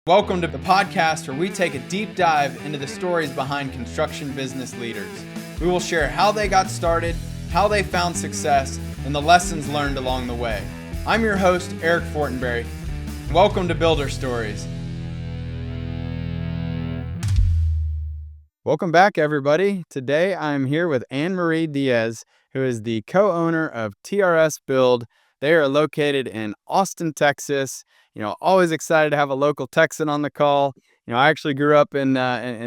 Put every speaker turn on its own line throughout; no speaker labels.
Welcome to the podcast where we take a deep dive into the stories behind construction business leaders. We will share how they got started, how they found success, and the lessons learned along the way. I'm your host, Eric Fortenberry. Welcome to Builder Stories. Welcome back, everybody. Today I'm here with Annemarie Diaz, who is the co-owner of TRS Build. They are located in Austin, Texas. Always excited to have a local Texan on the call. I actually grew up in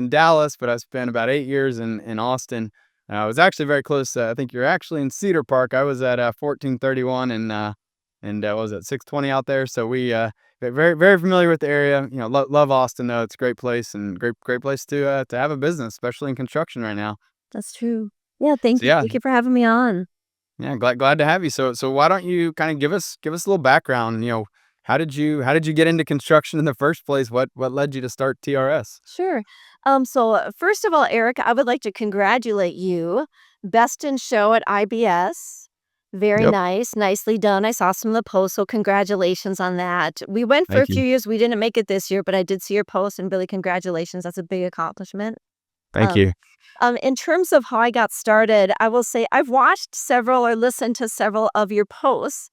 Dallas, but I spent about 8 years in Austin. I was actually very close. I think you're actually in Cedar Park. I was at 1431 and what was it, 620 out there. So we very very familiar with the area. Love Austin though. It's a great place and great place to have a business, especially in construction right now.
That's true. Yeah, thank
So
you. Thank you for having me on.
Yeah, glad to have you. So why don't you kind of give us a little background? How did you get into construction in the first place? What led you to start TRS?
Sure. First of all, Eric, I would like to congratulate you. Best in show at IBS. Very
Yep.
nice. Nicely done. I saw some of the posts, so congratulations on that. We went for a
Thank you.
few years. We didn't make it this year, but I did see your post and really congratulations. That's a big accomplishment.
Thank you.
In terms of how I got started, I will say I've watched several or listened to several of your posts,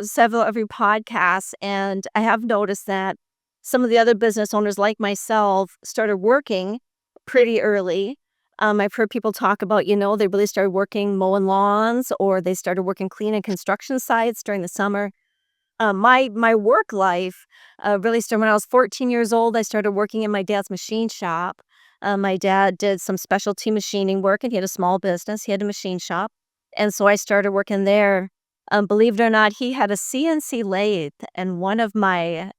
several of your podcasts, and I have noticed that some of the other business owners like myself started working pretty early. I've heard people talk about, they really started working mowing lawns or they started working cleaning construction sites during the summer. My work life really started when I was 14 years old. I started working in my dad's machine shop. My dad did some specialty machining work and he had a small business. He had a machine shop. And so I started working there. Believe it or not, he had a CNC lathe. And one of my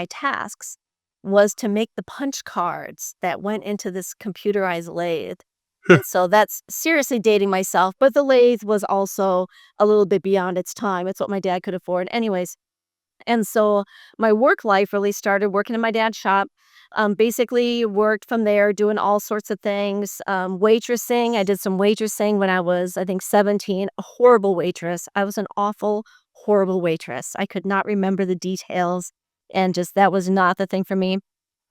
tasks was to make the punch cards that went into this computerized lathe. And so that's seriously dating myself. But the lathe was also a little bit beyond its time. It's what my dad could afford. Anyways. And so my work life really started working in my dad's shop. Basically worked from there doing all sorts of things. Waitressing. I did some waitressing when I was, I think, 17. A horrible waitress. I was an awful, horrible waitress. I could not remember the details and just that was not the thing for me.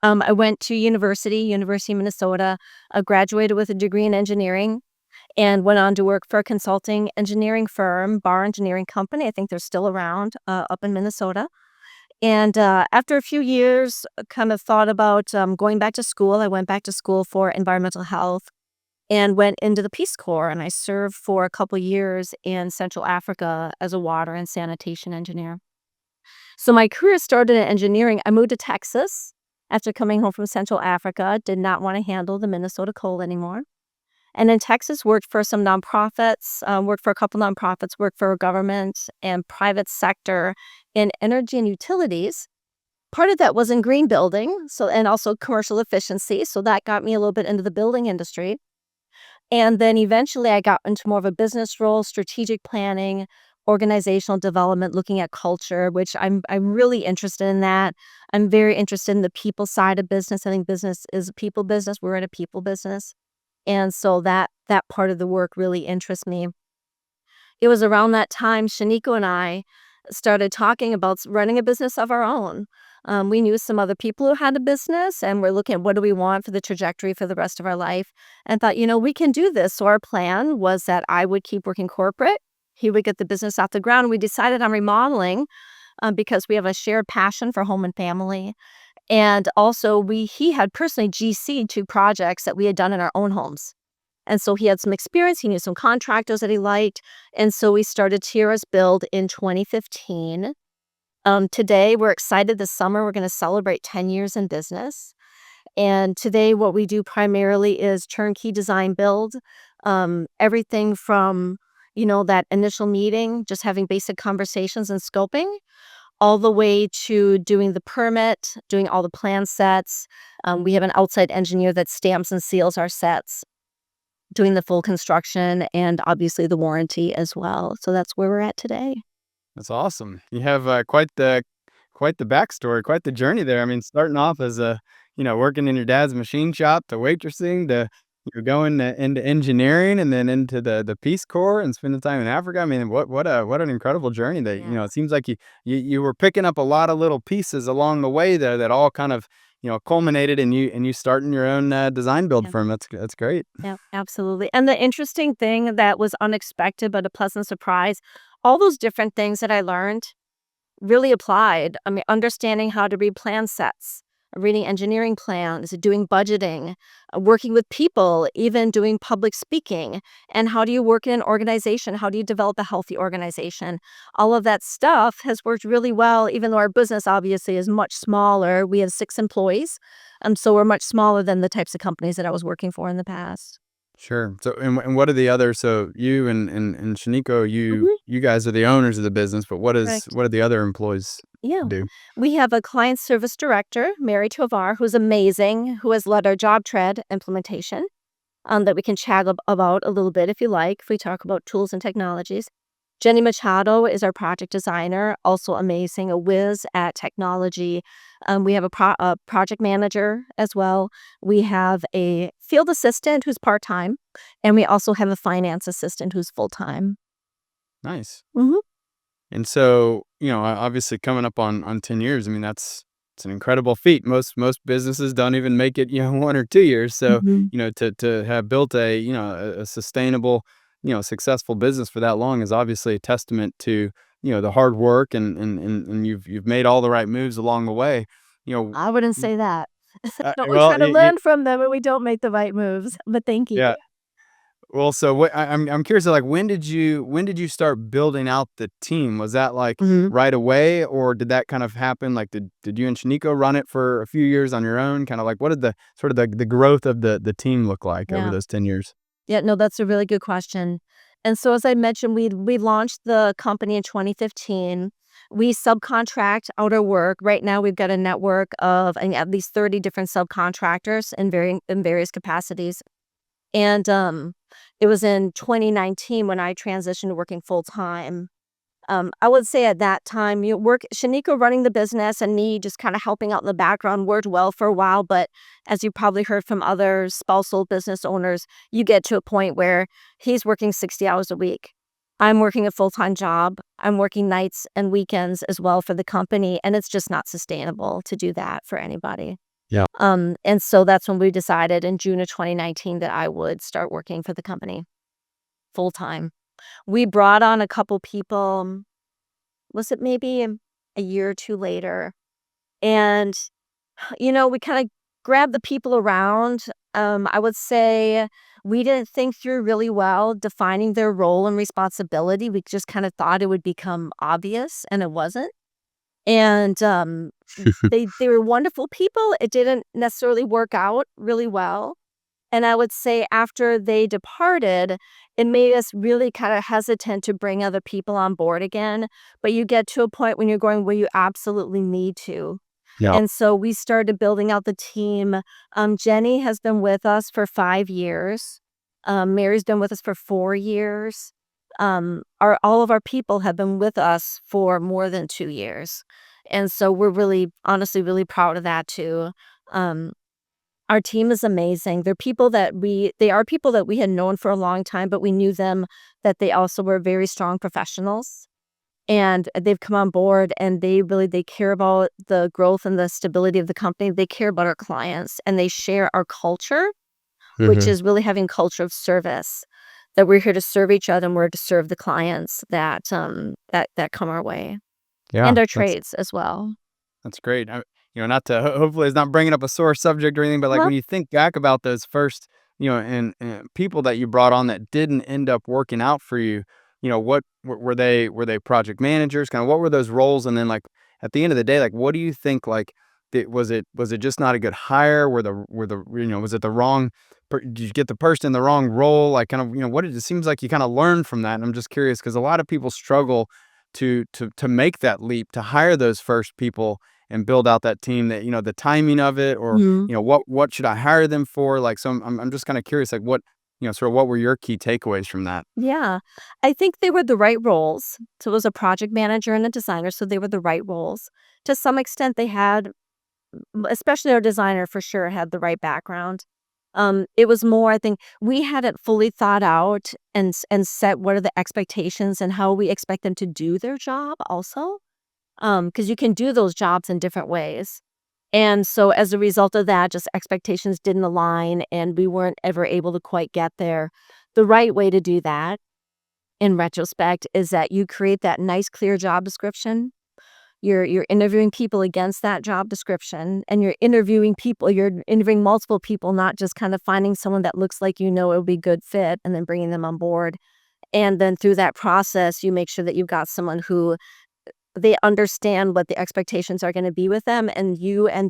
I went to University of Minnesota, graduated with a degree in engineering and went on to work for a consulting engineering firm, Bar Engineering Company. I think they're still around up in Minnesota. And after a few years, kind of thought about going back to school. I went back to school for environmental health and went into the Peace Corps. And I served for a couple years in Central Africa as a water and sanitation engineer. So my career started in engineering. I moved to Texas after coming home from Central Africa. Did not want to handle the Minnesota cold anymore. And in Texas, worked for some nonprofits, worked for a couple nonprofits, worked for government and private sector in energy and utilities. Part of that was in green building, and also commercial efficiency. So that got me a little bit into the building industry. And then eventually I got into more of a business role, strategic planning, organizational development, looking at culture, which I'm really interested in that. I'm very interested in the people side of business. I think business is a people business. We're in a people business. And so that part of the work really interests me. It was around that time Shaniko and I started talking about running a business of our own. We knew some other people who had a business and we're looking at what do we want for the trajectory for the rest of our life and thought, we can do this. So our plan was that I would keep working corporate. He would get the business off the ground. We decided on remodeling because we have a shared passion for home and family. And also he had personally GC'd 2 projects that we had done in our own homes. And so he had some experience. He knew some contractors that he liked. And so we started TRS Build in 2015. Today, we're excited this summer. We're going to celebrate 10 years in business. And today, what we do primarily is turnkey design build. Everything from, that initial meeting, just having basic conversations and scoping, all the way to doing the permit, doing all the plan sets. We have an outside engineer that stamps and seals our sets, doing the full construction and obviously the warranty as well. So that's where we're at today.
That's awesome. You have quite the backstory, quite the journey there. I mean, starting off as working in your dad's machine shop to waitressing to You're going into engineering and then into the Peace Corps and spending time in Africa. I mean, what an incredible journey that,
Yeah.
it seems like you were picking up a lot of little pieces along the way there that all kind of, culminated in you starting your own, design build
Yeah.
firm. That's great.
Yeah, absolutely. And the interesting thing that was unexpected but a pleasant surprise, all those different things that I learned really applied. I mean, understanding how to read plan sets, reading engineering plans, doing budgeting, working with people, even doing public speaking. And how do you work in an organization? How do you develop a healthy organization? All of that stuff has worked really well, even though our business obviously is much smaller. We have 6 employees. So we're much smaller than the types of companies that I was working for in the past.
Sure. So, and what are the other? So you and Shaniko, you
Mhm.
you guys are the owners of the business, but
Correct.
what do the other employees
Yeah.
do?
We have a client service director, Mary Tovar, who's amazing, who has led our job tread implementation, that we can chat about a little bit if you like, if we talk about tools and technologies. Jenny Machado is our project designer, also amazing, a whiz at technology. We have a project manager as well. We have a field assistant who's part time, and we also have a finance assistant who's full time.
Nice.
Hmm.
And so, obviously coming up on 10 years, I mean, it's an incredible feat. Most businesses don't even make it, 1 or 2 years. So,
Hmm.
to have built a sustainable, successful business for that long is obviously a testament to, the hard work and you've made all the right moves along the way. You know,
I wouldn't say that. But we try
well,
to learn from them when we don't make the right moves. But thank you.
yeah. Well, so I'm curious, like, when did you start building out the team? Was that, like,
Mhm.
right away, or did that kind of happen? Like, did you and Shaniko run it for a few years on your own? Kinda like, what did the sort of the growth of the team look like over
Yeah.
those 10 years?
Yeah, no, that's a really good question. And so as I mentioned, we launched the company in 2015. We subcontract out our work. Right now we've got a network of at least 30 different subcontractors in various capacities. And it was in 2019 when I transitioned to working full time. I would say at that time, you work Shanika running the business and me just kind of helping out in the background worked well for a while. But as you probably heard from other spousal business owners, you get to a point where he's working 60 hours a week. I'm working a full time job. I'm working nights and weekends as well for the company. And it's just not sustainable to do that for anybody.
Yeah.
And so that's when we decided in June of 2019 that I would start working for the company full time. We brought on a couple people, was it maybe a year or 2 later? And, we kinda grabbed the people around. I would say we didn't think through really well defining their role and responsibility. We just kinda thought it would become obvious, and it wasn't. And, they were wonderful people. It didn't necessarily work out really well. And I would say after they departed, it made us really kinda hesitant to bring other people on board again, but you get to a point when you're going where you absolutely need to.
Yeah.
And so we started building out the team. Jenny has been with us for 5 years. Mary's been with us for 4 years. Our all of our people have been with us for more than 2 years. And so we're really honestly really proud of that too. Um our team is amazing. They are people that we had known for a long time, but we knew them that they also were very strong professionals. And they've come on board and they care about the growth and the stability of the company. They care about our clients and they share our culture, which
Mhm.
is really having culture of service. That we're here to serve each other and we're to serve the clients that come our way. And
Yeah,
our
that's
trades as well.
That's great. Not to hopefully it's not bringing up a sore subject or anything, but like
Uh-huh.
when you think back about those first, and people that you brought on that didn't end up working out for you, what were they project managers? Kind of what were those roles? And then like at the end of the day, like what do you think? Like, was it just not a good hire? Was it the wrong? Did you get the person in the wrong role? Like kind of what it seems like you kind of learned from that. And I'm just curious because a lot of people struggle to make that leap to hire those first people and build out that team that, the timing of it or,
Mhm.
what should I hire them for? Like, so I'm just kind of curious, like what, sort of what were your key takeaways from that?
Yeah. I think they were the right roles. So it was a project manager and a designer, so they were the right roles. To some extent, they had especially our designer for sure had the right background. It was more, I think we hadn't fully thought out and set what are the expectations and how we expect them to do their job also. Because you can do those jobs in different ways. And so as a result of that, just expectations didn't align and we weren't ever able to quite get there. The right way to do that in retrospect is that you create that nice clear job description. You're interviewing people against that job description, and you're interviewing multiple people, not just kind of finding someone that looks like it would be good fit and then bringing them on board. And then through that process, you make sure that you've got someone who they understand what the expectations are gonna be with them, and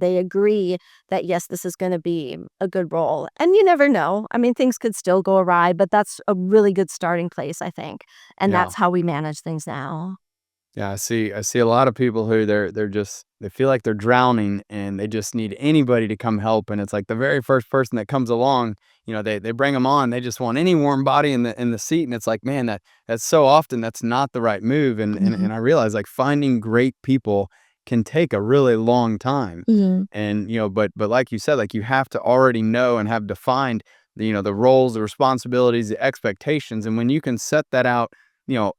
they agree that, yes, this is gonna be a good role. And you never know. I mean, things could still go awry, but that's a really good starting place, I think, and
Yeah.
that's how we manage things now.
Yeah, I see a lot of people who they're just they feel like they're drowning and they just need anybody to come help, and it's like the very first person that comes along, they bring them on, they just want any warm body in the seat, and it's like, man, that's so often that's not the right move, and
Mhm.
I realize, like, finding great people can take a really long time,
Mhm.
and, but like you said, like, you have to already know and have defined the roles, the responsibilities, the expectations, and when you can set that out,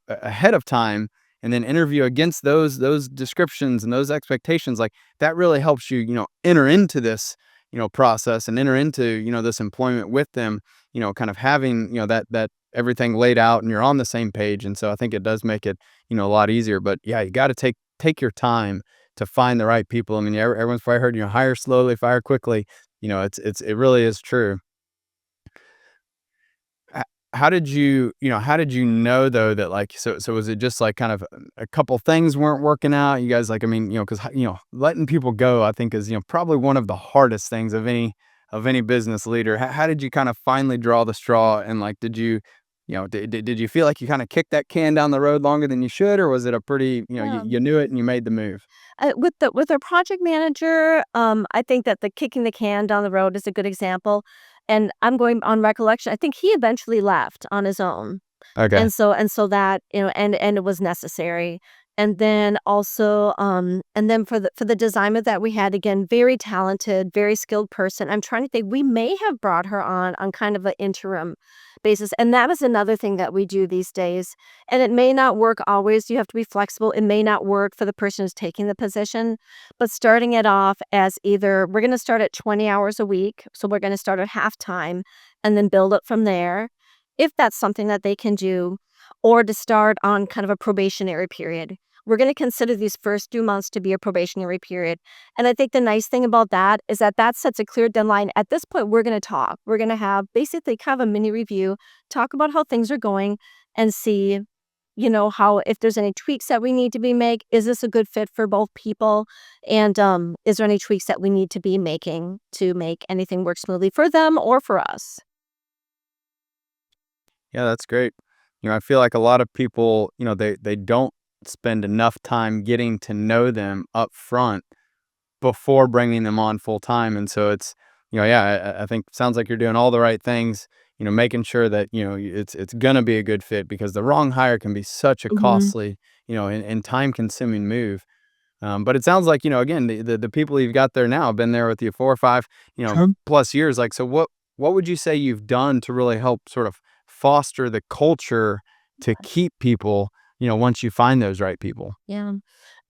ahead of time and then interview against those descriptions and those expectations, like, that really helps you, enter into this, process and enter into, this employment with them, kind of having, that everything laid out and you're on the same page. And so I think it does make it, a lot easier. But yeah, you got to take your time to find the right people. I mean, everyone's probably heard, hire slowly, fire quickly. It really is true. H how did you know though that, like, so was it just like kind of a couple things weren't working out? You guys, like, I mean, because letting people go, I think, is, probably one of the hardest things of any business leader. How did you kind of finally draw the straw, and, like, did you feel like you kind of kicked that can down the road longer than you should, or was it a pretty,
Yeah.
you knew it and you made the move?
With our project manager, I think that the kicking the can down the road is a good example, and I'm going on recollection, I think he eventually left on his own.
Okay.
And so that, and it was necessary. And then also, and then for the designer that we had, again, very talented, very skilled person. I'm trying to think, we may have brought her on kind of an interim basis. And that is another thing that we do these days. And it may not work always. You have to be flexible. It may not work for the person who's taking the position, but starting it off as either we're going to start at 20 hours a week. So we're going to start at halftime and then build up from there if that's something that they can do, or to start on kind of a probationary period. We're going to consider these first 2 months to be a probationary period. And I think the nice thing about that is that that sets a clear deadline. At this point, we're going to talk. We're going to have basically kind of a mini review, talk about how things are going, and see, how if there's any tweaks that we need to be make. Is this a good fit for both people? And is there any tweaks that we need to be making to make anything work smoothly for them or for us?
Yeah, that's great. I feel like a lot of people, they don't spend enough time getting to know them up front before bringing them on full time. And so it's, yeah, I think sounds like you're doing all the right things, making sure that, it's going to be a good fit, because the wrong hire can be such a
Mhm.
costly, and time consuming move. But it sounds like, again, the people you've got there now have been there with you 4 or 5,
Sure.
plus years. Like, so what would you say you've done to really help sort of foster the culture to keep people, once you find those right people?
Yeah.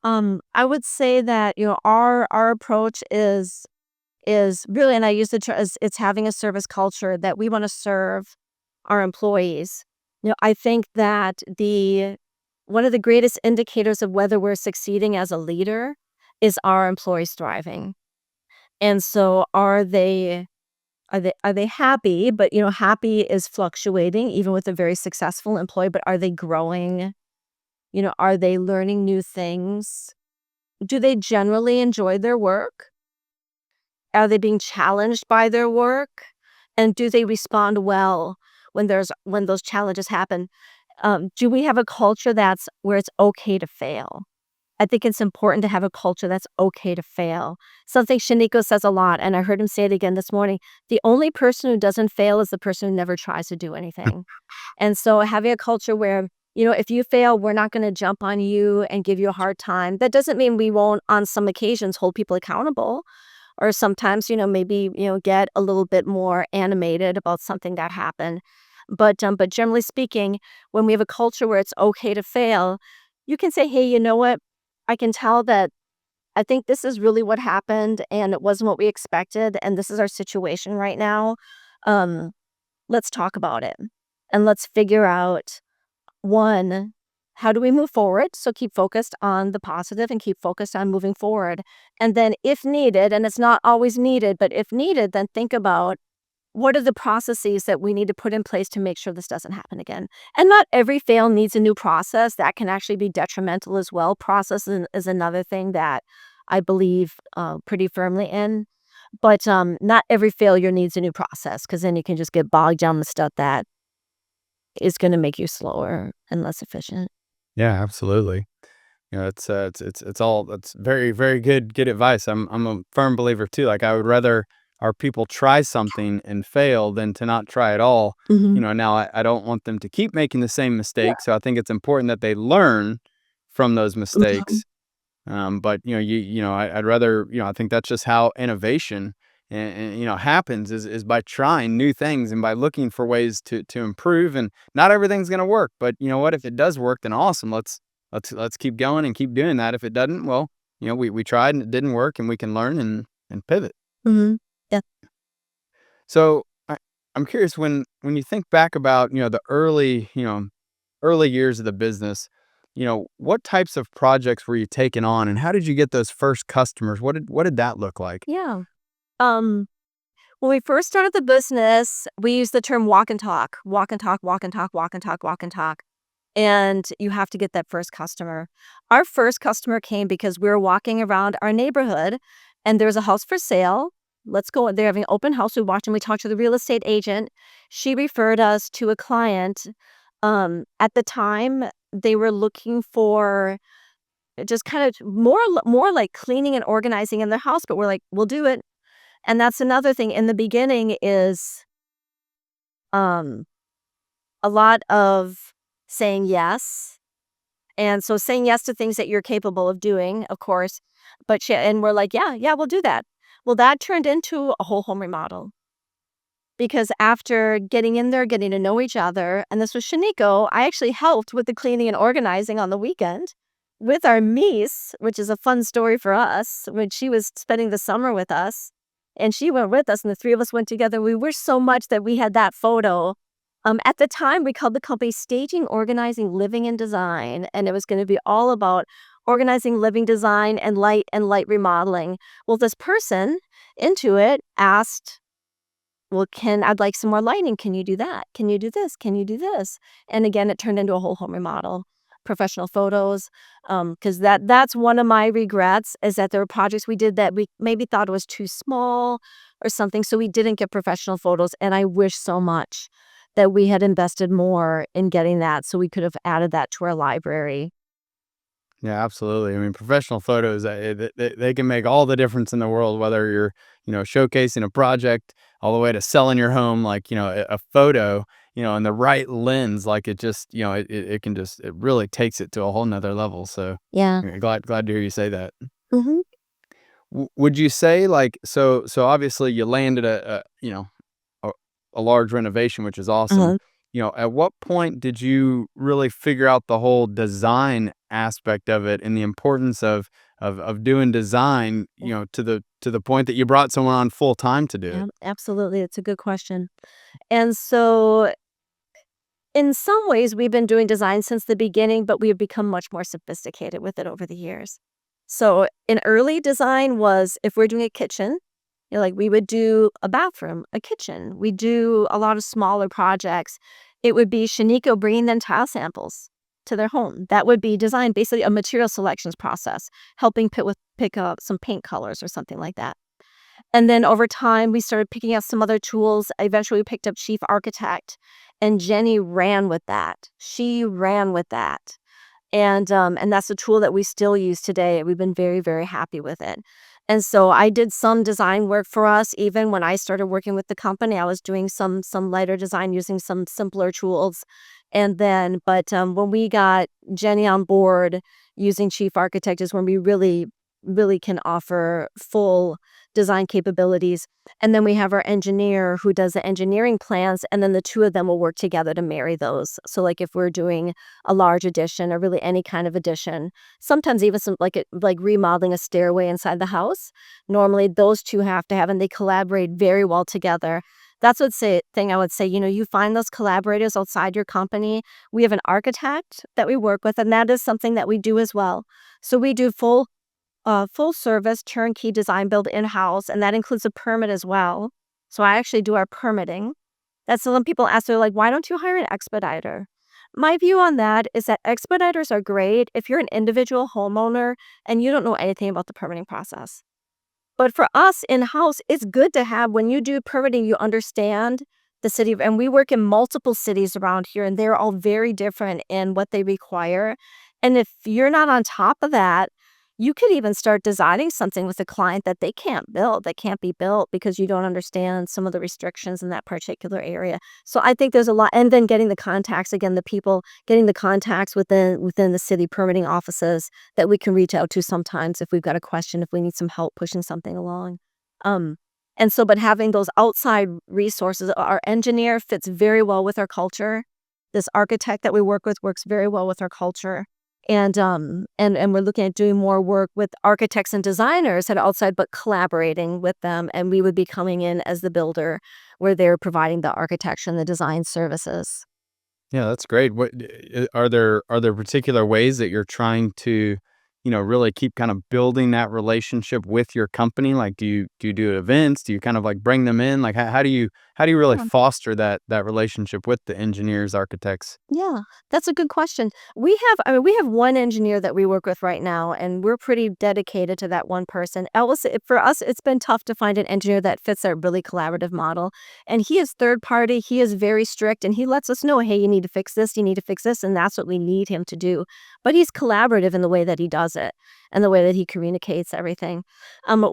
I would say that, our approach is really, and I use the term, is it's having a service culture that we want to serve our employees. I think that the one of the greatest indicators of whether we're succeeding as a leader is our employees thriving. And so are they happy? But happy is fluctuating even with a very successful employee, but are they growing? Are they learning new things? Do they generally enjoy their work? Are they being challenged by their work? And do they respond well when those challenges happen? Do we have a culture that's where it's okay to fail? I think it's important to have a culture that's okay to fail. Something Shaniko says a lot, and I heard him say it again this morning. The only person who doesn't fail is the person who never tries to do anything. And so having a culture where, if you fail, we're not going to jump on you and give you a hard time. That doesn't mean we won't, on some occasions, hold people accountable. or sometimes, maybe, get a little bit more animated about something that happened. But generally speaking, when we have a culture where it's okay to fail, you can say, "Hey, you know what? I can tell that I think this is really what happened, and it wasn't what we expected, and this is our situation right now. Um, let's talk about it, and let's figure out, one, how do we move forward? So keep focused on the positive and keep focused on moving forward. And then, if needed, and it's not always needed, but if needed, then think about what are the processes that we need to put in place to make sure this doesn't happen again? And not every fail needs a new process. That can actually be detrimental as well. Process is another thing that I believe pretty firmly in. But not every failure needs a new process, because then you can just get bogged down with stuff that is going to make you slower and less efficient.
Yeah, absolutely. It's all that's very, very good advice. I'm a firm believer too. Like, I would rather our people try something and fail than to not try at all.
Hmm.
Now I don't want them to keep making the same
Yeah.
mistakes. So I think it's important that they learn from those
Mhm.
mistakes. But I'd rather, I think that's just how innovation happens is by trying new things and by looking for ways to improve. And not everything's going to work, but you know what? If it does work, then awesome. Let's keep going and keep doing that. If it doesn't, well, we tried and it didn't work, and we can learn and pivot.
Mhm. Yeah.
So I'm curious, when you think back about the early years of the business, what types of projects were you taking on, and how did you get those first customers? What did that look like?
Yeah. Um, when we first started the business, we used the term walk and talk, walk and talk, walk and talk, walk and talk, walk and talk. And you have to get that first customer. Our first customer came because we were walking around our neighborhood and there's a house for sale. Let's go. They're having an open house. We watched and we talked to the real estate agent. She referred us to a client. At the time, they were looking for just kind of more like cleaning and organizing in their house, but we're like, we'll do it. And that's another thing in the beginning is um a lot of saying yes. And so saying yes to things that you're capable of doing, of course. And we're like, yeah, yeah, we'll do that. Well, that turned into a whole home remodel. Because after getting in there, getting to know each other, and this was Shaniko, I actually helped with the cleaning and organizing on the weekend with our niece, which is a fun story for us, when she was spending the summer with us. And she went with us, and the three of us went together. We wished so much that we had that photo. At the time, we called the company Staging, Organizing, Living, and Design, and it was going to be all about organizing, living, design, and light remodeling. Well, this person into it asked, well, I'd like some more lighting. Can you do that? Can you do this? Can you do this? And again, it turned into a whole home remodel, professional photos. Because that's one of my regrets, is that there were projects we did that we maybe thought it was too small or something. So we didn't get professional photos. And I wish so much that we had invested more in getting that, so we could have added that to our library.
Yeah, absolutely. I mean, professional photos, they can make all the difference in the world, whether you're, showcasing a project all the way to selling your home. Like, a photo, in the right lens, like it just, it can just, it really takes it to a whole nother level. So
Yeah.
glad to hear you say that.
Hmm.
Would you say, like, so obviously you landed a, a large renovation, which is awesome.
Uh-huh.
At what point did you really figure out the whole design aspect of it and the importance of doing design, to the point that you brought someone on full time to do
Yeah,
it?
absolutely. It's a good question. And so in some ways, we've been doing design since the beginning, but we've become much more sophisticated with it over the years. So, in early design was if we're doing a kitchen, like we would do a bathroom, a kitchen. We do a lot of smaller projects. It would be Shaniko bringing them tile samples to their home. That would be design, basically a material selections process, helping pick up some paint colors or something like that. And then over time, we started picking up some other tools. Eventually, we picked up chief architect, and Jenny ran with that. She ran with that. And that's a tool that we still use today. We've been very, very happy with it. And so I did some design work for us. Even when I started working with the company, I was doing some lighter design using some simpler tools. And then, but when we got Jenny on board using chief architect is when we really really can offer full design capabilities. And then we have our engineer who does the engineering plans, and then the two of them will work together to marry those. So, like, if we're doing a large addition or really any kind of addition, sometimes even some like remodeling a stairway inside the house, normally those two have to have, and they collaborate very well together. That's what say thing I would say, you find those collaborators outside your company. We have an architect that we work with, and that is something that we do as well. So we do full service turnkey design build in-house, and that includes a permit as well. So I actually do our permitting. That's some people ask, they're like, "Why don't you hire an expediter?" My view on that is that expediters are great if you're an individual homeowner and you don't know anything about the permitting process. But for us in-house, it's good to have when you do permitting, you understand the city, and we work in multiple cities around here, and they're all very different in what they require. And if you're not on top of that, you could even start designing something with a client that they can't build, that can't be built because you don't understand some of the restrictions in that particular area. So I think there's a lot, and then getting the contacts, again, the people, getting the contacts within the city permitting offices that we can reach out to sometimes if we've got a question, if we need some help pushing something along. Um, and so, but having those outside resources, our engineer fits very well with our culture. This architect that we work with works very well with our culture. And we're looking at doing more work with architects and designers at outside, but collaborating with them. And we would be coming in as the builder, where they're providing the architecture and the design services.
Yeah, that's great. Are there particular ways that you're trying to, really keep kind of building that relationship with your company? Like, do you do events? Do you kind of like bring them in? Like, how do you really foster that relationship with the engineers, architects?
Yeah, that's a good question. We have one engineer that we work with right now, and we're pretty dedicated to that one person. For us, it's been tough to find an engineer that fits our really collaborative model. And he is third party. He is very strict, and he lets us know, hey, you need to fix this, you need to fix this, and that's what we need him to do. But he's collaborative in the way that he does it and the way that he communicates everything.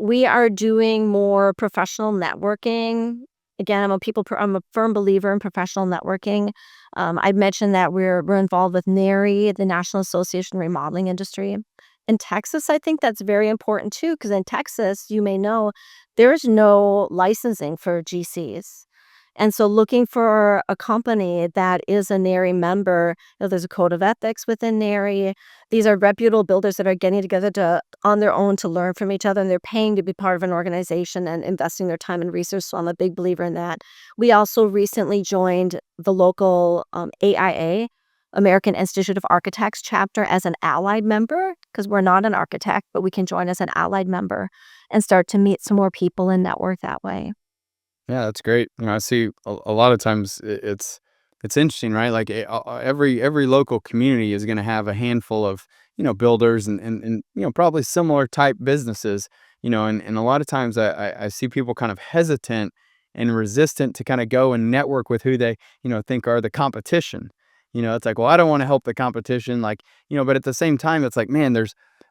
We are doing more professional networking. Again, I'm a firm believer in professional networking. I'd mentioned that we're involved with NARI, the National Association of Remodeling Industry. In Texas, I think that's very important too, because in Texas, you may know, there's no licensing for GCs. And so looking for a company that is a NARI member, there's a code of ethics within NARI. These are reputable builders that are getting together on their own to learn from each other, and they're paying to be part of an organization and investing their time and research. So I'm a big believer in that. We also recently joined the local AIA, American Institute of Architects chapter, as an allied member, because we're not an architect, but we can join as an allied member and start to meet some more people and network that way.
Yeah, that's great. I see a lot of times it's interesting, right? Like every local community is going to have a handful of builders and probably similar type businesses, and a lot of times I see people kind of hesitant and resistant to kind of go and network with who they think are the competition. It's like, well, I don't want to help the competition, like but at the same time, it's like, man,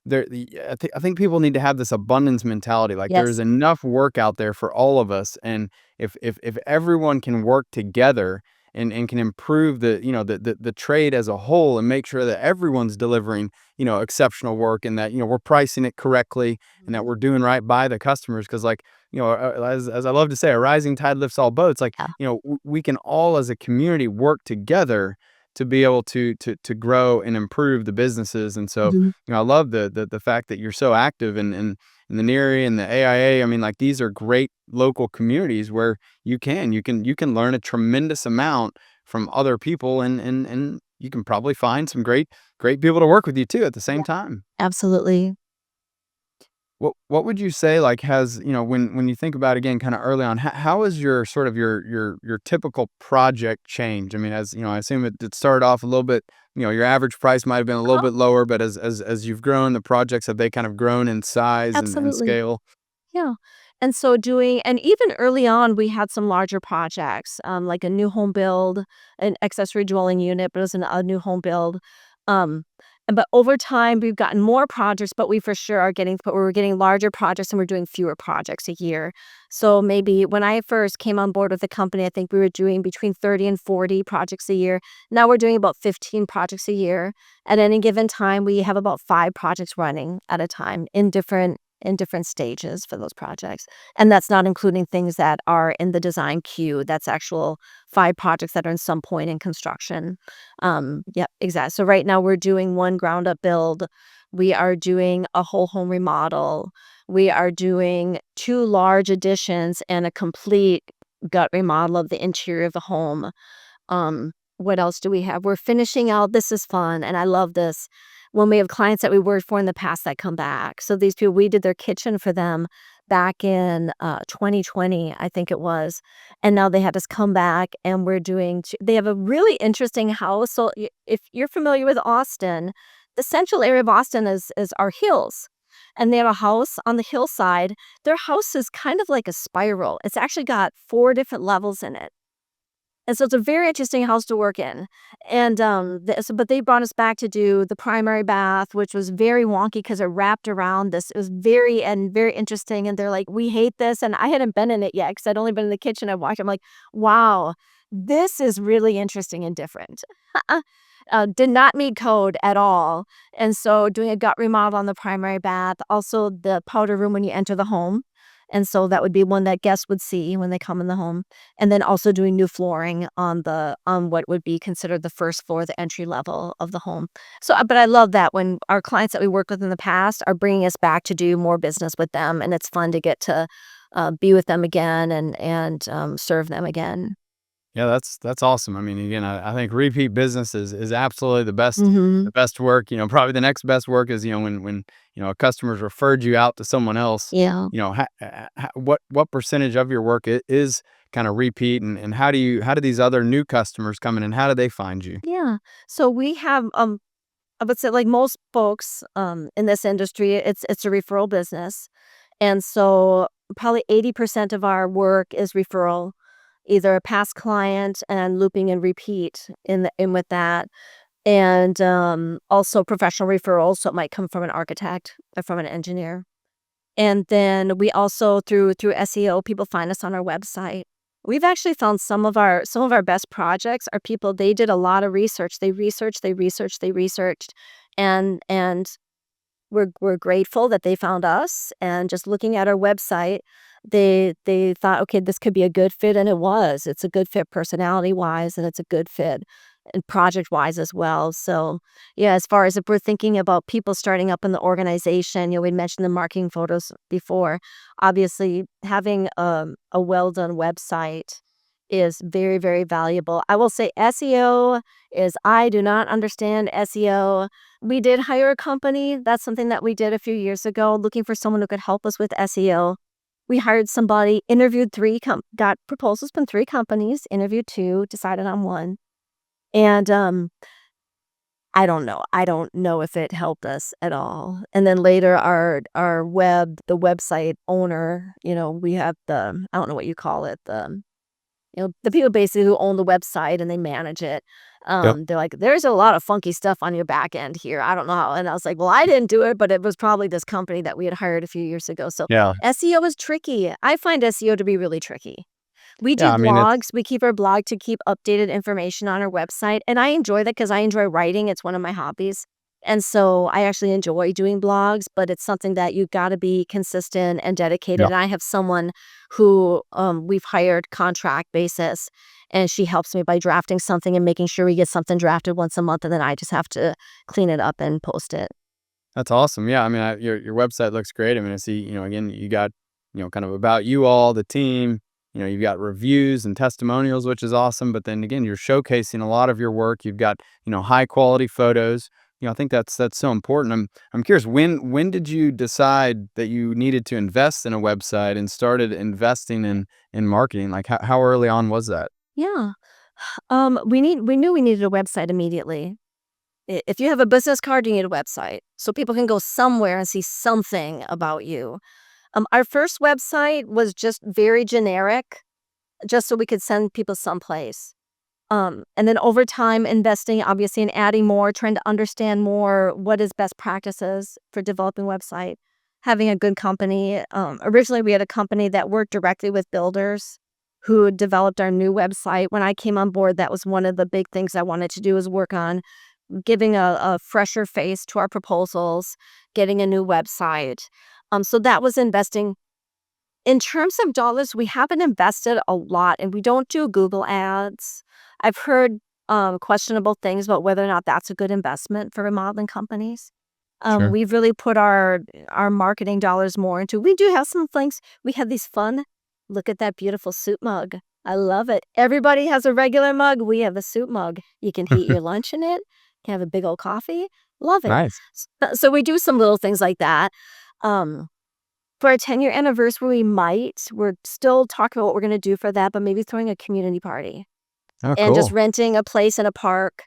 I think people need to have this abundance mentality. Like, there's
Yes.
enough work out there for all of us, and if everyone can work together and can improve the trade as a whole and make sure that everyone's delivering exceptional work, and that we're pricing it correctly, and that
Mhm.
we're doing right by the customers, because like as I love to say, a rising tide lifts all boats. Like,
Yeah.
we can all as a community work together to be able to grow and improve the businesses. And so
Mhm.
I love the fact that you're so active in the NERI and the AIA. I mean, like, these are great local communities where you can learn a tremendous amount from other people, and you can probably find some great people to work with you too at the same
Yeah,
time.
absolutely.
What would you say, like, has when you think about, again, kind of early on, how is your sort of your typical project change? I mean, as I assume it started off a little bit, your average price might have been a little
Uh-huh.
bit lower, but as you've grown, the projects, have they kind of grown in size and
Absolutely.
scale?
Yeah. And even early on, we had some larger projects, like a new home build, an accessory dwelling unit, but it was a new home build. Um, But over time, we've gotten more projects, but we for sure are getting but we're getting larger projects and we're doing fewer projects a year. So maybe when I first came on board with the company, I think we were doing between 30 and 40 projects a year. Now we're doing about 15 projects a year. At any given time, we have about 5 projects running at a time in different stages for those projects. And that's not including things that are in the design queue. That's actual 5 projects that are in some point in construction. Yep, exactly. So right now we're doing one ground up build. We are doing a whole home remodel. We are doing 2 large additions and a complete gut remodel of the interior of the home. What else do we have? We're finishing out, this is fun, and I love this, when we have clients that we worked for in the past that come back. So these people, we did their kitchen for them back in 2020, I think it was. And now they had us come back and they have a really interesting house. So if you're familiar with Austin, the central area of Austin is our hills. And they have a house on the hillside. Their house is kind of like a spiral. It's actually got 4 different levels in it. And so it's a very interesting house to work in. And, but they brought us back to do the primary bath, which was very wonky because it wrapped around this. It was very interesting. And they're like, "We hate this." And I hadn't been in it yet because I'd only been in the kitchen. I watched. I'm like, "Wow, this is really interesting and different." Did not meet code at all. And so doing a gut remodel on the primary bath, also the powder room when you enter the home. And so that would be one that guests would see when they come in the home. And then also doing new flooring on what would be considered the first floor, the entry level of the home. So, but I love that when our clients that we worked with in the past are bringing us back to do more business with them, and it's fun to get to be with them again and serve them again.
Yeah, that's awesome. I mean, again, I think repeat business is absolutely
Hmm.
the best work. Probably the next best work is when a customer's referred you out to someone else.
Yeah.
What percentage of your work is kind of repeat, and how do these other new customers come in, and how do they find you?
Yeah. So we have I would say, like most folks in this industry, it's a referral business. And so probably 80% of our work is referral, either a past client and looping and repeat in with that. And also professional referrals. So it might come from an architect or from an engineer. And then we also through SEO, people find us on our website. We've actually found some of our best projects are people, they did a lot of research. They researched, and we're grateful that they found us. And just looking at our website, they thought, okay, this could be a good fit, and it was. It's a good fit personality wise, and it's a good fit and project wise as well. So yeah, as far as if we're thinking about people starting up in the organization, we mentioned the marketing photos before. Obviously, having a well done website is very valuable. I will say SEO is, I do not understand SEO. We did hire a company. That's something that we did a few years ago, looking for someone who could help us with SEO. We hired somebody, interviewed got proposals from 3 companies, interviewed 2, decided on 1. And I don't know. I don't know if it helped us at all. And then later the website owner, we have I don't know what you call it, the people basically who own the website and they manage it.
Yep.
They're like, "There's a lot of funky stuff on your back end here. I don't know how." And I was like, "Well, I didn't do it, but it was probably this company that we had hired a few years ago." So
Yeah.
SEO is tricky. I find SEO to be really tricky. We
Yeah.
do
I mean, it's
blogs. We keep our blog to keep updated information on our website, and I enjoy that because I enjoy writing. It's one of my hobbies. And so I actually enjoy doing blogs, but it's something that you gotta be consistent and dedicated.
yeah.
And I have someone who we've hired contract basis, and she helps me by drafting something and making sure we get something drafted once a month, and then I just have to clean it up and post it.
That's awesome. Yeah, I mean, your website looks great. I mean, I see, again, you got, kind of about you all, the team. You've got reviews and testimonials, which is awesome. But then again, you're showcasing a lot of your work. You've got, high quality photos. I think that's so important. I'm curious, when did you decide that you needed to invest in a website and started investing in marketing? Like how early on was that?
Yeah. We knew we needed a website immediately. If you have a business card, you need a website so people can go somewhere and see something about you. Our first website was just very generic, just so we could send people someplace. And then over time, investing obviously in adding more, trying to understand more what is best practices for developing website, having a good company. Originally, we had a company that worked directly with builders who developed our new website. When I came on board, that was one of the big things I wanted to do, was work on giving a fresher face to our proposals, getting a new website. So that was investing. In terms of dollars, we haven't invested a lot, and we don't do Google ads. I've heard questionable things about whether or not that's a good investment for remodeling companies.
Sure.
We've really put our marketing dollars more into. We do have some things. We have these fun. Look at that beautiful soup mug. I love it. Everybody has a regular mug. We have a soup mug. You can heat your lunch in it. You can have a big old coffee. Love it.
Nice.
So we do some little things like that. Um, for our 10-year anniversary, we're still talking about what we're gonna do for that, but maybe throwing a community party
Oh,
and just
cool.
renting a place in a park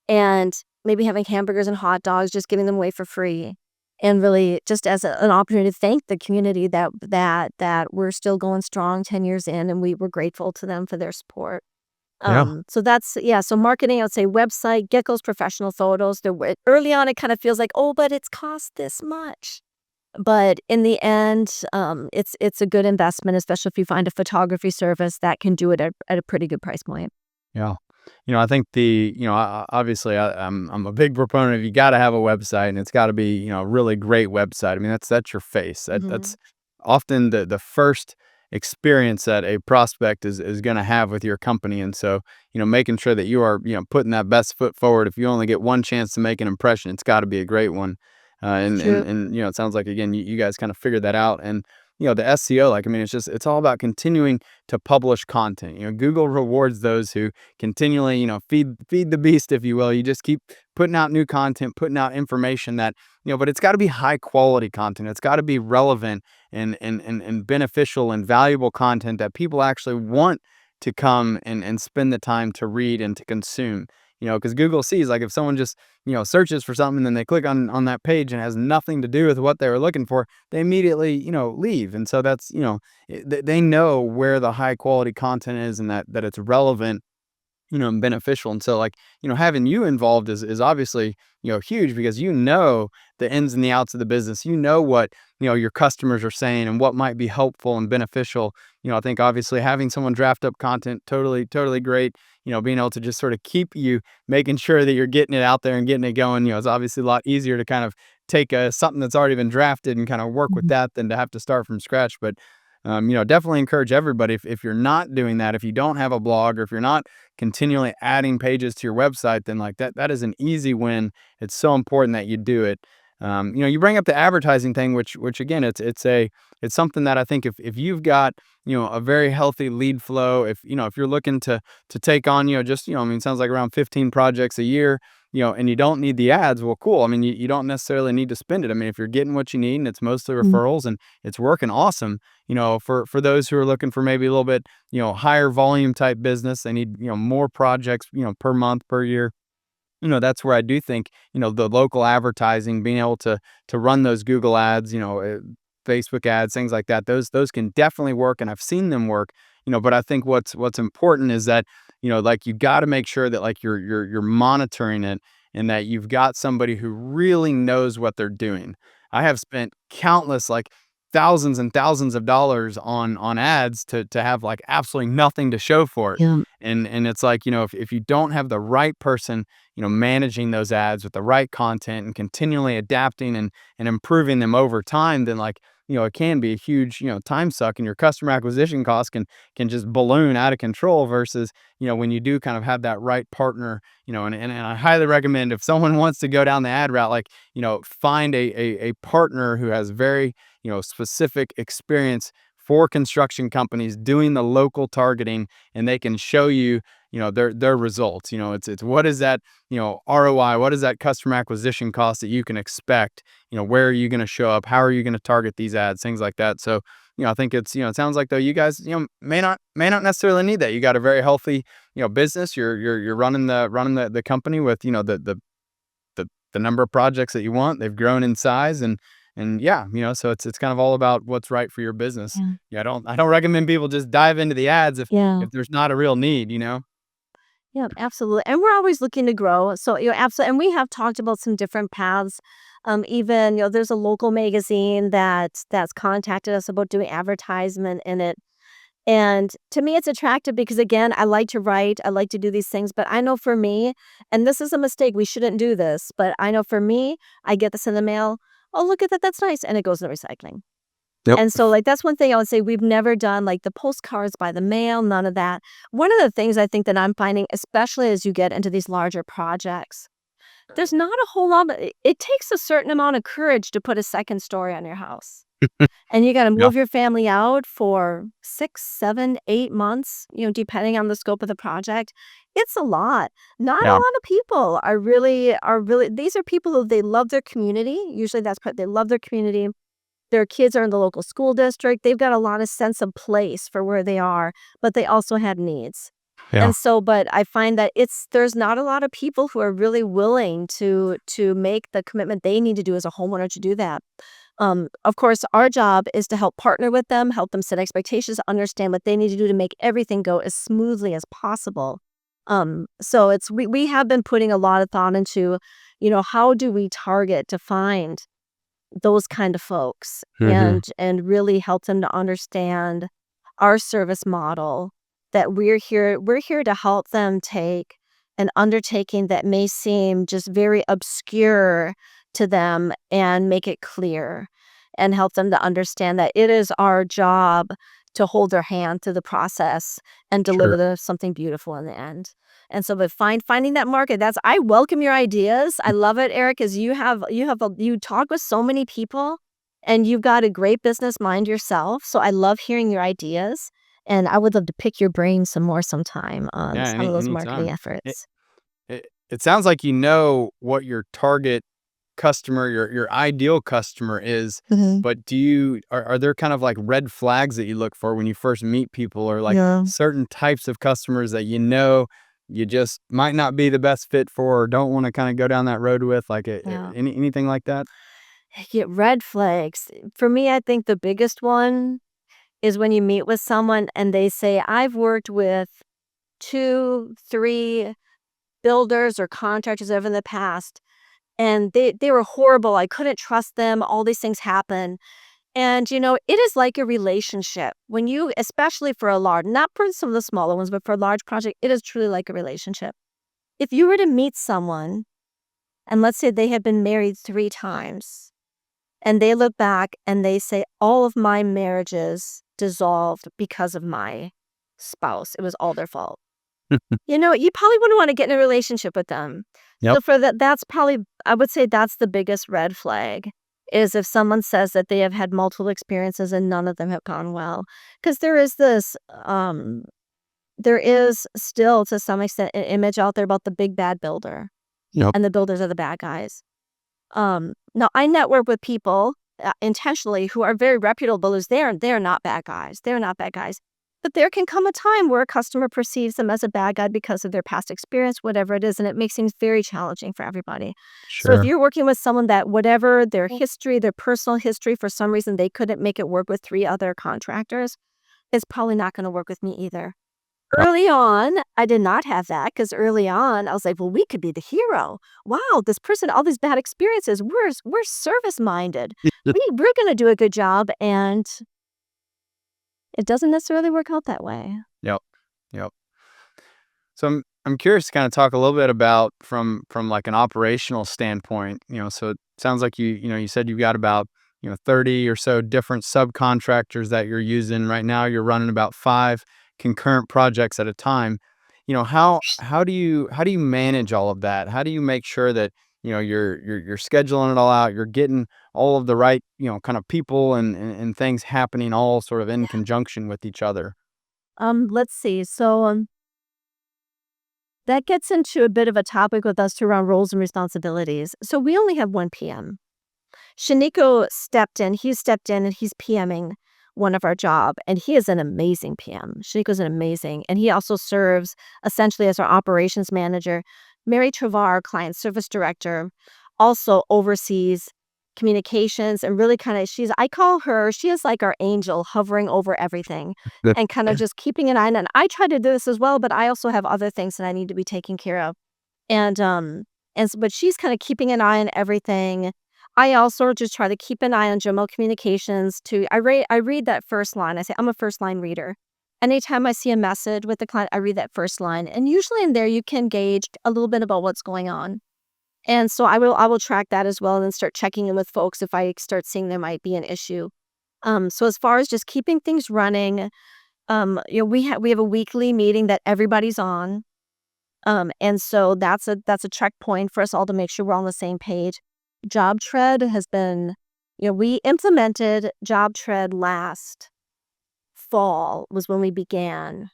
and maybe having hamburgers and hot dogs, just giving them away for free, and really just as an opportunity to thank the community that we're still going strong 10 years in, and we're grateful to them for their support.
Yeah.
So that's yeah, so marketing, I would say website, get those professional photos. Early on, it kind of feels like, "Oh, but it's cost this much." But in the end, it's a good investment, especially if you find a photography service that can do it at a pretty good price point.
Yeah. I think obviously I'm a big proponent of, you got to have a website, and it's got to be, a really great website. I mean, that's your face. That's
Mhm.
often the first experience that a prospect is going to have with your company. And so, making sure that you are, putting that best foot forward. If you only get one chance to make an impression, it's got to be a great one.
True.
It sounds like, again, you guys kind of figured that out. And the SEO, like, I mean, it's all about continuing to publish content. Google rewards those who continually, feed the beast, if you will. You just keep putting out new content, putting out information that, but it's got to be high quality content. It's got to be relevant and beneficial and valuable content that people actually want to come and spend the time to read and to consume. Because Google sees, like, if someone just, searches for something and then they click on that page and it has nothing to do with what they were looking for, they immediately, leave. And so that's, they know where the high quality content is, and that it's relevant, and beneficial. And so, like, having you involved is obviously, huge, because the ins and the outs of the business. What, your customers are saying and what might be helpful and beneficial. I think obviously having someone draft up content, totally great. Being able to just sort of keep you making sure that you're getting it out there and getting it going, it's obviously a lot easier to kind of take something that's already been drafted and kind of work with
Mhm.
that than to have to start from scratch. But definitely encourage everybody, if you're not doing that, if you don't have a blog, or if you're not continually adding pages to your website, then, like, that is an easy win. It's so important that you do it. You bring up the advertising thing, which again, it's something that I think, if you've got, a very healthy lead flow, if you're looking to take on, just, I mean, it sounds like around 15 projects a year, and you don't need the ads, well, cool. I mean, you don't necessarily need to spend it. I mean, if you're getting what you need and it's mostly
Mm.
referrals and it's working awesome, for those who are looking for maybe a little bit, higher volume type business, they need, more projects, per month, per year. That's where I do think, the local advertising, being able to run those Google ads, Facebook ads, things like that, those can definitely work, and I've seen them work. But I think what's important is that, like, you got to make sure that, like, you're monitoring it, and that you've got somebody who really knows what they're doing. I have spent countless, like, thousands and thousands of dollars on ads to have, like, absolutely nothing to show for it.
Yeah.
And it's like, if you don't have the right person, managing those ads with the right content and continually adapting and improving them over time, then, like, it can be a huge, time suck, and your customer acquisition costs can just balloon out of control, versus, when you do kind of have that right partner, and I highly recommend, if someone wants to go down the ad route, like, find a partner who has very, specific experience for construction companies doing the local targeting, and they can show you, their results. It's what is that, ROI, what is that customer acquisition cost that you can expect? Where are you going to show up? How are you going to target these ads? Things like that. So, I think it's, it sounds like, though, you guys, may not necessarily need that. You got a very healthy, business. You're running the company with, the number of projects that you want. They've grown in size, and yeah, so it's kind of all about what's right for your business.
Yeah.
Yeah, I don't recommend people just dive into the ads if
Yeah.
if there's not a real need.
Yeah, absolutely, and we're always looking to grow, so, absolutely, and we have talked about some different paths, even, there's a local magazine that's contacted us about doing advertisement in it, and to me, it's attractive because, again, I like to write, I like to do these things, but I know for me, and this is a mistake, we shouldn't do this, but I know for me, I get this in the mail, "Oh, look at that, that's nice," and it goes in the recycling.
Yep.
And so, like, that's one thing I would say we've never done, like, the postcards by the mail, none of that. One of the things I think that I'm finding, especially as you get into these larger projects, there's not a whole lot of it takes a certain amount of courage to put a second story on your house. And you gotta
Yeah.
move your family out for 6, 7, 8 months, depending on the scope of the project. It's a lot. Not a
Yeah.
lot of people are really these are people who they love their community. Usually that's part they love their community. Their kids are in the local school district. They've got a lot of sense of place for where they are, but they also have needs.
Yeah.
And so, but I find that there's not a lot of people who are really willing to make the commitment they need to do as a homeowner to do that. Of course, our job is to help partner with them, help them set expectations, understand what they need to do to make everything go as smoothly as possible. So we have been putting a lot of thought into, how do we target to find those kind of folks
Mhm.
and really help them to understand our service model, that we're here to help them take an undertaking that may seem just very obscure to them and make it clear and help them to understand that it is our job to hold their hand through the process and deliver
Sure.
something beautiful in the end. And so, but finding that market, that's I welcome your ideas. I love it, Eric, because you talk with so many people, and you've got a great business mind yourself. So I love hearing your ideas, and I would love to pick your brain some more sometime on
Yeah,
some of those marketing
anytime. It
efforts.
it sounds like you know what your target customer, your ideal customer is,
Mhm.
but are there kind of like red flags that you look for when you first meet people, or like
Yeah,
certain types of customers that you just might not be the best fit for, or don't wanna kinda go down that road with, like,
yeah.
anything like that?
Get red flags. For me, I think the biggest one is when you meet with someone and they say, "I've worked with 2, 3 builders or contractors over in the past, and they were horrible. I couldn't trust them. All these things happen." And it is like a relationship. When you, especially for a large, not for some of the smaller ones, but for a large project, it is truly like a relationship. If you were to meet someone, and let's say they have been married 3 times, and they look back and they say, "All of my marriages dissolved because of my spouse. It was all their fault." You probably wouldn't wanna get in a relationship with them.
Yep.
So for that's probably I would say that's the biggest red flag, is if someone says that they have had multiple experiences and none of them have gone well. Because there is still, to some extent, an image out there about the big bad builder,
Yep.
and the builders are the bad guys. Now I network with people, intentionally, who are very reputable builders. They're not bad guys. They're not bad guys. But there can come a time where a customer perceives them as a bad guy because of their past experience, whatever it is, and it makes things very challenging for everybody. So if
Sure.
you're working with someone that whatever their history, their personal history, for some reason they couldn't make it work with 3 other contractors, it's probably not gonna work with me either.
Yep.
Early on, I did not have that, because early on, I was like, "Well, we could be the hero. Wow, this person, all these bad experiences, we're service-minded. We're gonna do a good job," and it doesn't necessarily work out that way.
Yep. Yep. So I'm curious to kind of talk a little bit about from like an operational standpoint. So it sounds like you said you've got about 30 or so different subcontractors that you're using right now. You're running about 5 concurrent projects at a time. How do you manage all of that? How do you make sure that you're scheduling it all out? You're getting all of the right kind of people and things happening all sort of in conjunction with each other.
Let's see. So, that gets into a bit of a topic with us around roles and responsibilities. So we only have 1 PM. Shaniko stepped in. He stepped in and he's PMing one of our job, and he is an amazing PM. Shaniko's an amazing, and he also serves essentially as our operations manager. Mary Travar, client service director, also oversees communications and really kind of I call her, she is like our angel hovering over everything
That
and kind of just keeping an eye on it. And I try to do this as well, but I also have other things that I need to be taking care of. And but she's kind of keeping an eye on everything. I also just try to keep an eye on general communications too. I read that first line. I say I'm a first line reader. Anytime I see a message with the client, I read that first line. And usually in there you can gauge a little bit about what's going on. And so I will track that as well and then start checking in with folks if I start seeing there might be an issue. So as far as just keeping things running, we have a weekly meeting that everybody's on. And so that's a checkpoint for us all to make sure we're on the same page. Job Tread has been, we implemented Job Tread last fall was when we began.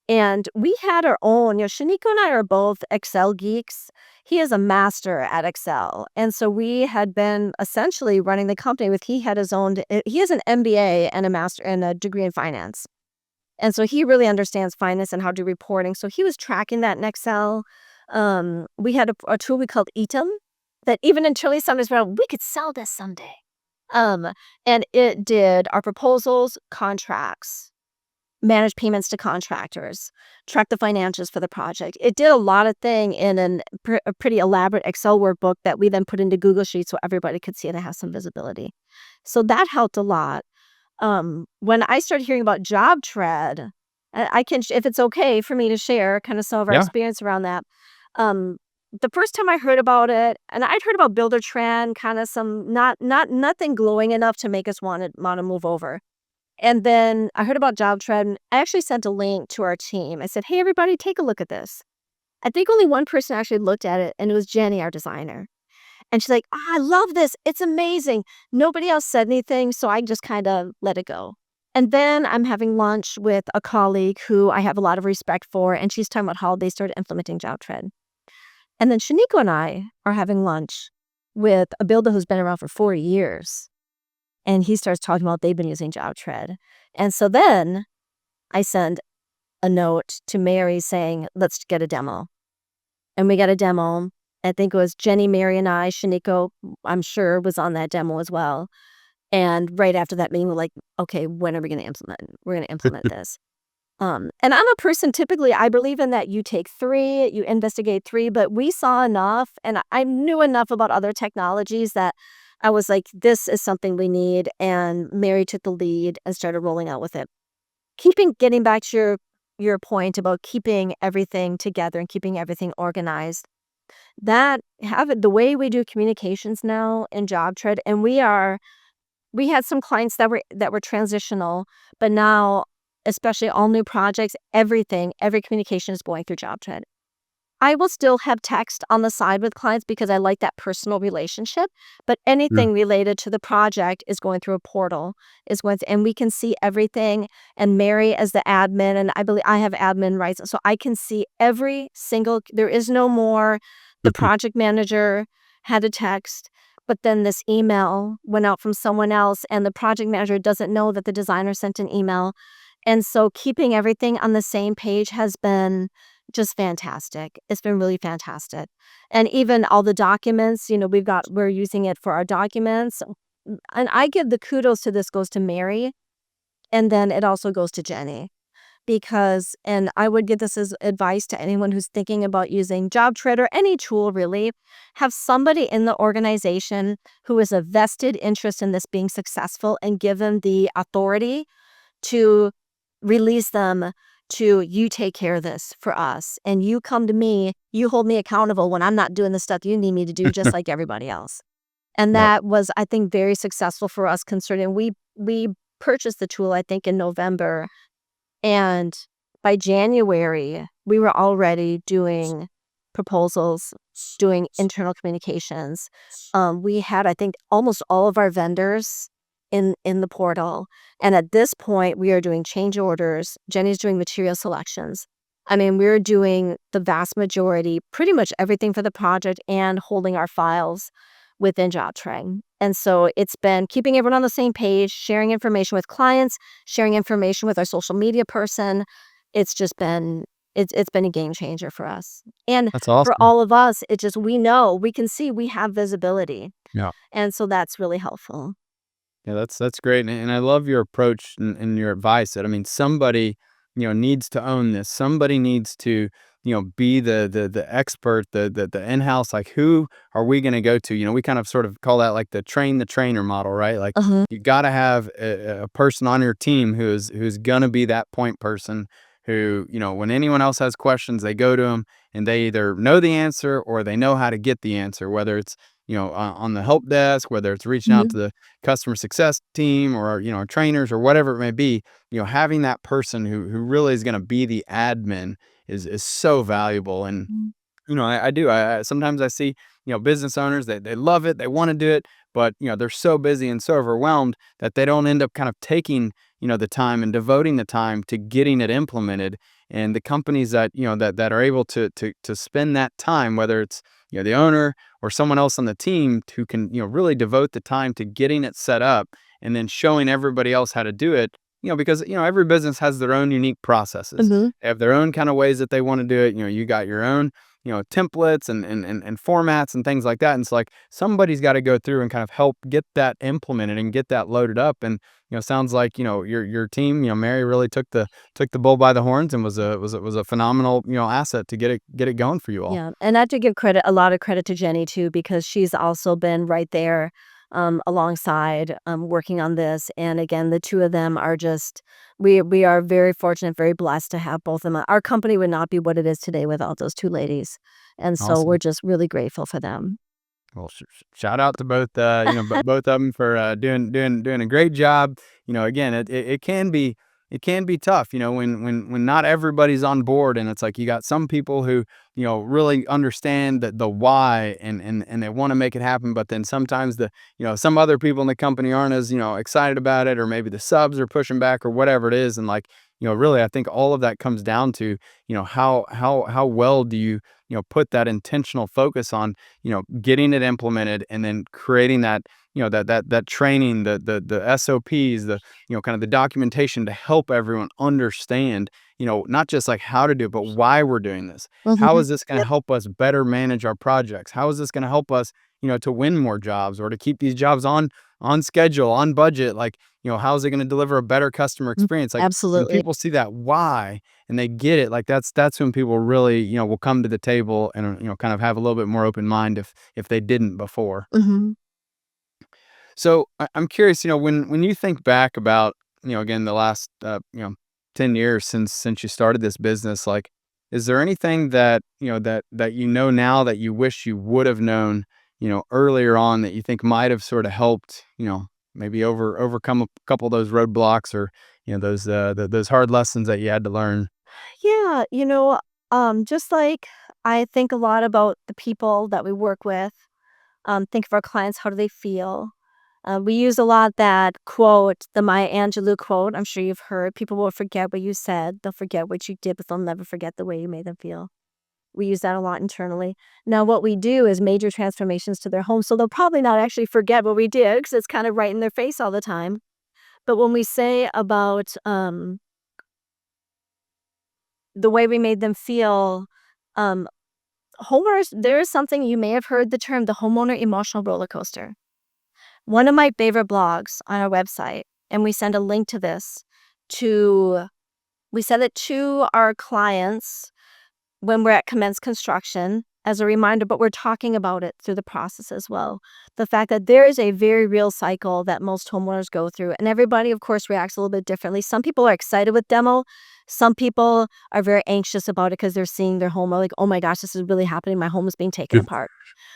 And we had our own, Shaniko and I are both Excel geeks. He is a master at Excel. And so we had been essentially running the company he had his own, he has an MBA and a master and a degree in finance. And so he really understands finance and how to do reporting. So he was tracking that in Excel. We had a tool we called Eatem that even internally sometimes we could sell this someday. And it did our proposals, contracts, manage payments to contractors, track the financials for the project. It did a lot of thing in a pretty elaborate Excel workbook that we then put into Google Sheets so everybody could see it and have some visibility. So that helped a lot. When I started hearing about Job Tread, I can, if it's okay for me to share kind of some of our
yeah.
experience around that. The first time I heard about it, and I'd heard about Builder Trend, kind of some nothing glowing enough to make us want to move over. And then I heard about Job Tread, and I actually sent a link to our team. I said, "Hey, everybody, take a look at this." I think only one person actually looked at it, and it was Jenny, our designer. And she's like, I love this. It's amazing. Nobody else said anything, so I just kind of let it go. And then I'm having lunch with a colleague who I have a lot of respect for, and she's talking about how they started implementing Job Tread. And then Shaniko and I are having lunch with a builder who's been around for 4 years. And he starts talking about they've been using Job Tread. And so then I send a note to Mary saying, let's get a demo. And we got a demo. I think it was Jenny, Mary, and I. Shaniko, I'm sure, was on that demo as well. And right after that meeting, we're like, okay, when are we going to implement? We're going to implement this. And I'm a person, typically, I believe in that you take 3, you investigate 3, but we saw enough, and I knew enough about other technologies that I was like, this is something we need. And Mary took the lead and started rolling out with it. Getting back to your point about keeping everything together and keeping everything organized, the way we do communications now in Job Tread, and we had some clients that were transitional, but now, especially all new projects, every communication is going through Job Tread. I will still have text on the side with clients because I like that personal relationship, but
Yeah.
anything related to the project is going through a portal, and we can see everything. And Mary as the admin, and I believe I have admin rights, so I can see every single. There is no more. The project manager had a text, but then this email went out from someone else, and the project manager doesn't know that the designer sent an email. And so keeping everything on the same page has been just fantastic. It's been really fantastic. And even all the documents, we're using it for our documents. And I give the kudos to this goes to Mary, and then it also goes to Jenny. And I would give this as advice to anyone who's thinking about using Job Tread or any tool really, have somebody in the organization who has a vested interest in this being successful and give them the authority to release them to, you take care of this for us, and you come to me, you hold me accountable when I'm not doing the stuff you need me to do, just like everybody else. And
Yep.
that was, I think, very successful for us, considering we purchased the tool, I think, in November. And by January, we were already doing proposals, doing internal communications. We had, I think, almost all of our vendors in the portal. And at this point, we are doing change orders. Jenny's doing material selections. I mean, we're doing the vast majority, pretty much everything for the project, and holding our files within Job Tread. And so it's been keeping everyone on the same page, sharing information with clients, sharing information with our social media person. It's just been It's been a game changer for us. And
That's
for
awesome.
all of us, it just we know, we can see we have visibility,
Yeah.
and so that's really helpful.
Yeah, that's great, and I love your approach and your advice that, I mean, somebody, needs to own this. Somebody needs to, be the expert, the in-house, like, who are we gonna go to? We kind of sort of call that like the train the trainer model, right? Like,
Uh-huh.
you gotta have a person on your team who's gonna be that point person who, when anyone else has questions, they go to them and they either know the answer or they know how to get the answer, whether it's, on the help desk, whether it's reaching out
Mhm.
to the customer success team or trainers or whatever it may be. Having that person who really is going to be the admin is so valuable. And
Mm.
I do. I sometimes I see, business owners, they love it, they want to do it, but they're so busy and so overwhelmed that they don't end up kind of taking, the time and devoting the time to getting it implemented. And the companies that, that are able to spend that time, whether it's, the owner or someone else on the team who can, really devote the time to getting it set up and then showing everybody else how to do it, because, every business has their own unique processes.
Mhm.
They have their own kind of ways that they want to do it. You got your own templates and formats and things like that. And it's like somebody's got to go through and kind of help get that implemented and get that loaded up. And sounds like your team, Mary really took the bull by the horns and was a phenomenal asset to get it going for you all.
Yeah, and I have to give credit a lot of credit to Jenny too, because she's also been right there, alongside, working on this, and again, the 2 of them are just we are very fortunate, very blessed to have both of them. Our company would not be what it is today without those 2 ladies, and so we're
Awesome.
just really grateful for them.
Well, shout out to both, both of them for doing a great job. Again, it can be tough, when not everybody's on board, and it's like you got some people who really understand the why and they want to make it happen, but then sometimes some other people in the company aren't as excited about it, or maybe the subs are pushing back or whatever it is, and like really, I think all of that comes down to how well do you put that intentional focus on getting it implemented and then creating that, that training, the SOPs, kind of the documentation to help everyone understand, not just like how to do it, but why we're doing this. How
Mhm.
is this going to
Yep.
help us better manage our projects? How is this going to help us, to win more jobs or to keep these jobs on schedule, on budget? Like, how is it going to deliver a better customer
Mm,
experience? Like when
absolutely.
people see that why and they get it, like that's when people really, will come to the table and kind of have a little bit more open mind if they didn't before.
Mhm.
So I'm curious, when you think back about, again, the last 10 years since you started this business, like, is there anything that that now that you wish you would have known, earlier on that you think might have sort of helped, maybe overcome a couple of those roadblocks or those those hard lessons that you had to learn?
Yeah, just like I think a lot about the people that we work with, think of our clients, how do they feel? We use a lot that quote, the Maya Angelou quote. I'm sure you've heard. People will forget what you said. They'll forget what you did, but they'll never forget the way you made them feel. We use that a lot internally. Now, what we do is major transformations to their home. So they'll probably not actually forget what we did because it's kind of right in their face all the time. But when we say about the way we made them feel, um, homeowners, there is something you may have heard the term the homeowner emotional roller coaster. One of my favorite blogs on our website, and we send a link to this to we send it to our clients when we're at commence construction as a reminder, but we're talking about it through the process as well. The fact that there is a very real cycle that most homeowners go through, and everybody, of course, reacts a little bit differently. Some people are excited with demo. Some people are very anxious about it because they're seeing their home, are like, oh my gosh, this is really happening. My home is being taken apart.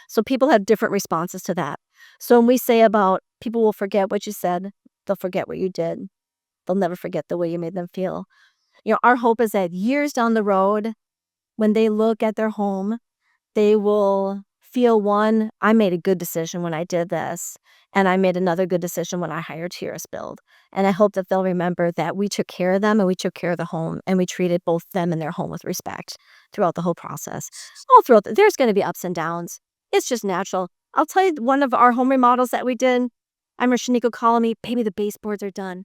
So people have different responses to that. So when we say about people will forget what you said, they'll forget what you did. They'll never forget the way you made them feel. Our hope is that years down the road, when they look at their home, they will feel, one, I made a good decision when I did this, and I made another good decision when I hired TRS Build. And I hope that they'll remember that we took care of them and we took care of the home and we treated both them and their home with respect throughout the whole process. All throughout, there's going to be ups and downs. It's just natural. I'll tell you, one of our home remodels that we did, I remember Shaniqua calling me, baby, the baseboards are done.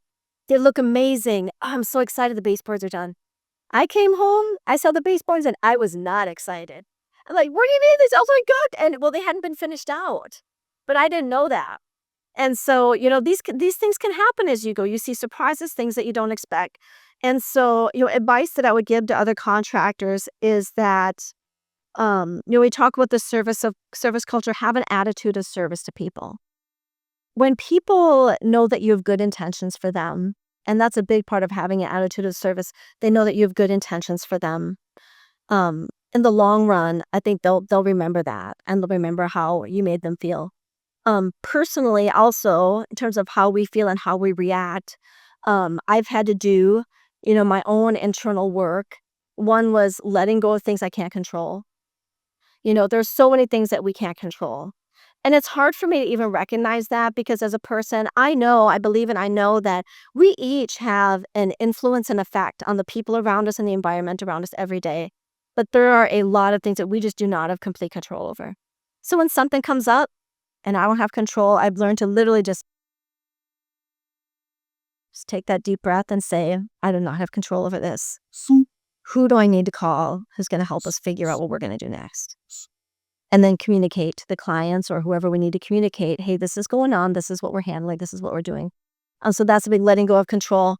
They look amazing. Oh, I'm so excited the baseboards are done. I came home, I saw the baseboards, and I was not excited. I'm like, "What do you mean these elves are good?" And, well, they hadn't been finished out, but I didn't know that. And so, these things can happen as you go. You see surprises, things that you don't expect. And so, advice that I would give to other contractors is that, we talk about the service culture, have an attitude of service to people. When people know that you have good intentions for them, and that's a big part of having an attitude of service, they know that you have good intentions for them. In the long run, I think they'll remember that, and they'll remember how you made them feel. Personally, also, in terms of how we feel and how we react, I've had to do, my own internal work. One was letting go of things I can't control. There's so many things that we can't control. And it's hard for me to even recognize that because as a person, I believe, and I know that we each have an influence and effect on the people around us and the environment around us every day. But there are a lot of things that we just do not have complete control over. So when something comes up and I don't have control, I've learned to literally just take that deep breath and say, I do not have control over this. Who do I need to call who's going to help us figure out what we're going to do next? And then communicate to the clients or whoever we need to communicate, hey, this is going on. This is what we're handling. This is what we're doing. So that's a big letting go of control,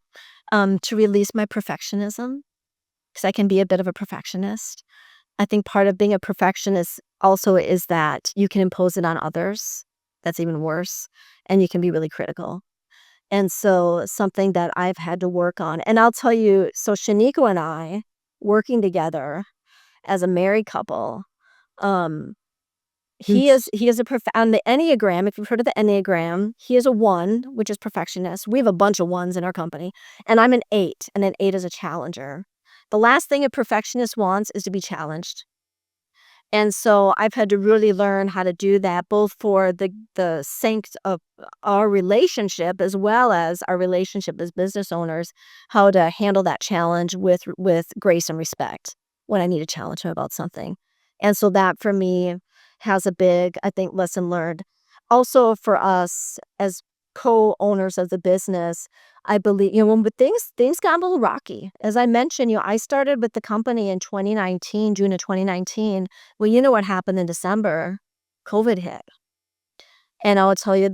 to release my perfectionism, because I can be a bit of a perfectionist. I think part of being a perfectionist also is that you can impose it on others. That's even worse. And you can be really critical. And so something that I've had to work on, and I'll tell you, so Shaniko and I working together as a married couple, he is on the Enneagram, if you've heard of the Enneagram, he is a 1, which is perfectionist. We have a bunch of 1s in our company, and I'm an 8, and an 8 is a challenger. The last thing a perfectionist wants is to be challenged. And so I've had to really learn how to do that, both for the sake of our relationship as well as our relationship as business owners, how to handle that challenge with grace and respect when I need to challenge him about something. And so that for me has a big, I think, lesson learned. Also for us as co-owners of the business, I believe, when things got a little rocky. As I mentioned, I started with the company in 2019, June of 2019. Well, you know what happened in December? COVID hit. And I'll tell you,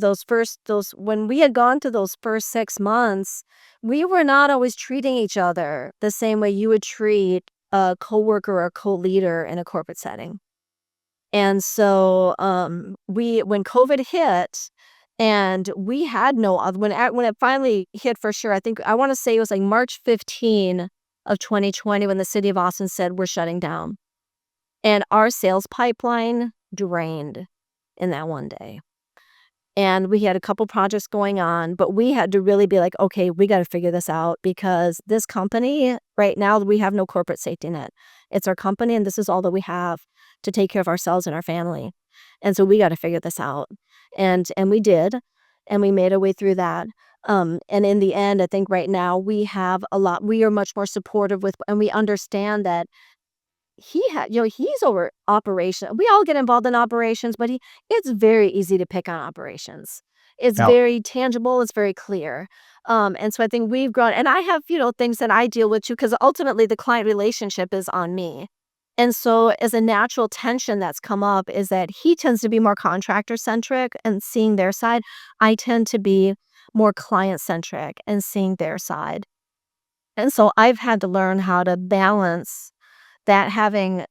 when we had gone through those first 6 months, we were not always treating each other the same way you would treat a coworker or co-leader in a corporate setting. And so, when COVID hit, and we had no other, when it finally hit for sure, I wanna say it was like March 15 of 2020 when the city of Austin said, "We're shutting down." And our sales pipeline drained in that one day. And we had a couple projects going on, but we had to really be like, "Okay, we gotta figure this out because this company right now, we have no corporate safety net. It's our company, and this is all that we have to take care of ourselves and our family. And so we gotta figure this out." And we did, and we made our way through that. And in the end, I think right now we are much more supportive and we understand that he's over operation. We all get involved in operations, but it's very easy to pick on operations. It's
Yeah.
very tangible, it's very clear. And so I think we've grown, and I have, things that I deal with too, because ultimately the client relationship is on me. And so as a natural tension that's come up is that he tends to be more contractor centric and seeing their side. I tend to be more client centric and seeing their side. And so I've had to learn how to balance that, having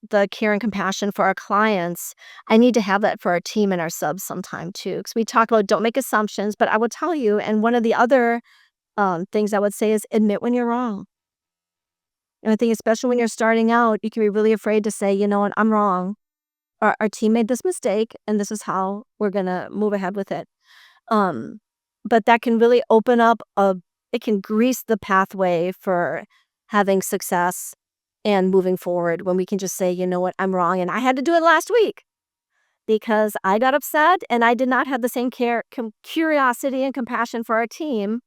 the care and compassion for our clients. I need to have that for our team and our subs sometime too, because we talk about don't make assumptions, but I will tell you, and one of the other things I would say is admit when you're wrong. And I think especially when you're starting out, you can be really afraid to say, you know what, I'm wrong. Our team made this mistake, and this is how we're gonna move ahead with it. Um, but that can really it can grease the pathway for having success and moving forward when we can just say, you know what, I'm wrong. And I had to do it last week because I got upset and I did not have the same curiosity and compassion for our team.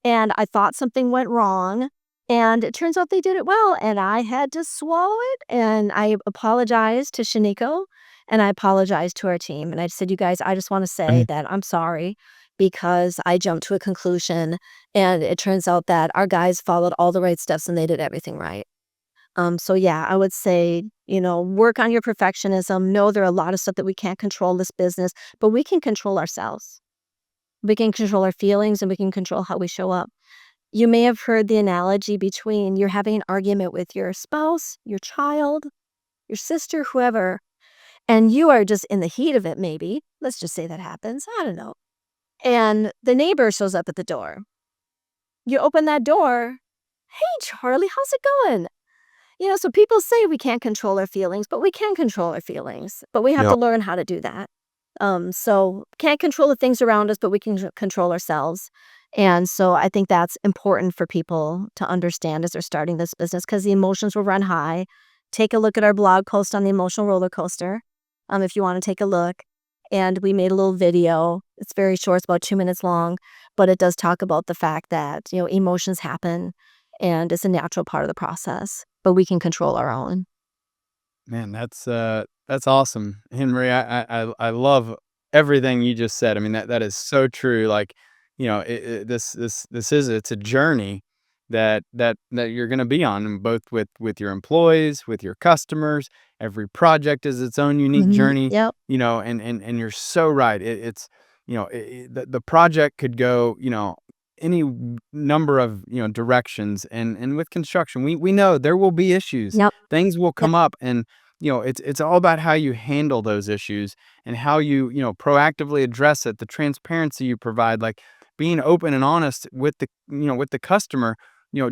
And I thought something went wrong. And it turns out they did it well. And I had to swallow it. And I apologized to Shaniko and I apologized to our team. And I said, you guys, I just want to say
And
that I'm sorry. because I jumped to a conclusion, and it turns out that our guys followed all the right steps and they did everything right. So yeah, I would say, work on your perfectionism. Know there are a lot of stuff that we can't control in this business, but we can control ourselves. We can control our feelings and we can control how we show up. You may have heard the analogy between you're having an argument with your spouse, your child, your sister, whoever, and you are just in the heat of it, maybe. Let's just say that happens. I don't know. And the neighbor shows up at the door. You open that door. Hey, Charlie, how's it going? So people say we can't control our feelings, but we can control our feelings. But we have
Yeah.
to learn how to do that. So can't control the things around us, but we can control ourselves. And so I think that's important for people to understand as they're starting this business because the emotions will run high. Take a look at our blog post on the emotional roller coaster, if you want to take a look. And we made a little video. It's very short, it's about 2 minutes long, but it does talk about the fact that, emotions happen and it's a natural part of the process, but we can control our own.
Man, that's awesome, Henry. I love everything you just said. I mean, that is so true. Like, this is it's a journey that you're going to be on, and both with your employees, with your customers. Every project is its own unique
Mhm.
journey.
Yep.
And you're so right. It's the project could go any number of directions, and with construction, we know there will be issues.
Yep.
Things will
Yep.
come up, and it's all about how you handle those issues and how you proactively address it, the transparency you provide, like being open and honest with the customer,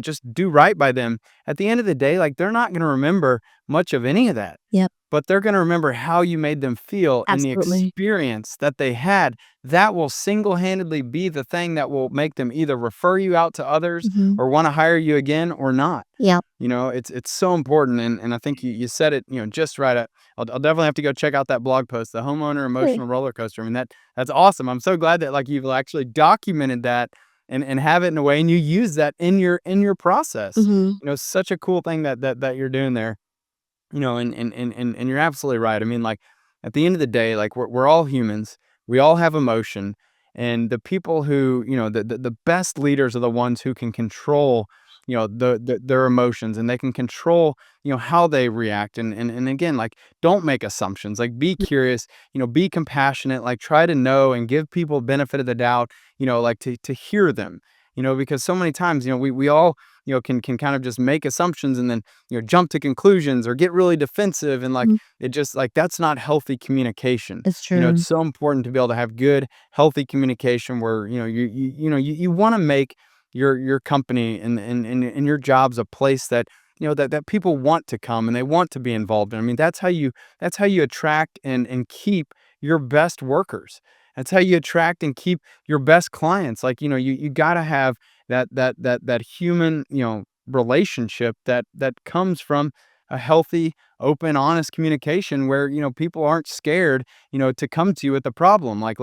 just do right by them. At the end of the day, like, they're not going to remember much of any of that,
Yep.
but they're going to remember how you made them feel and the
Absolutely.
experience that they had. That will single-handedly be the thing that will make them either refer you out to others
Mhm.
or want to hire you again or not.
Yep.
It's so important, and I think you said it, just right. I'll definitely have to go check out that blog post, the homeowner
Hey.
emotional roller coaster. I mean, that's awesome. I'm so glad that, like, you've actually documented that and have it in a way, and you use that in your process.
Mhm.
Such a cool thing that you're doing there. And you're absolutely right. I mean, like, at the end of the day, like, we're all humans. We all have emotion, and the people who, the best leaders are the ones who can control, their emotions, and they can control, how they react. And again, like, don't make assumptions. Like, be curious, be compassionate. Like, try to know and give people benefit of the doubt. Like, to hear them. Because so many times, we all, can kind of just make assumptions and then jump to conclusions or get really defensive, and like,
Mhm.
it just, like, that's not healthy communication.
It's
It's
true.
so important to be able to have good, healthy communication where you want to make your company and your jobs a place that that people want to come and they want to be involved in. I mean, that's how you attract and keep your best workers. That's how you attract and keep your best clients. Like, you got to have that human, relationship that comes from a healthy, open, honest communication where, people aren't scared, to come to you with the problem. Like,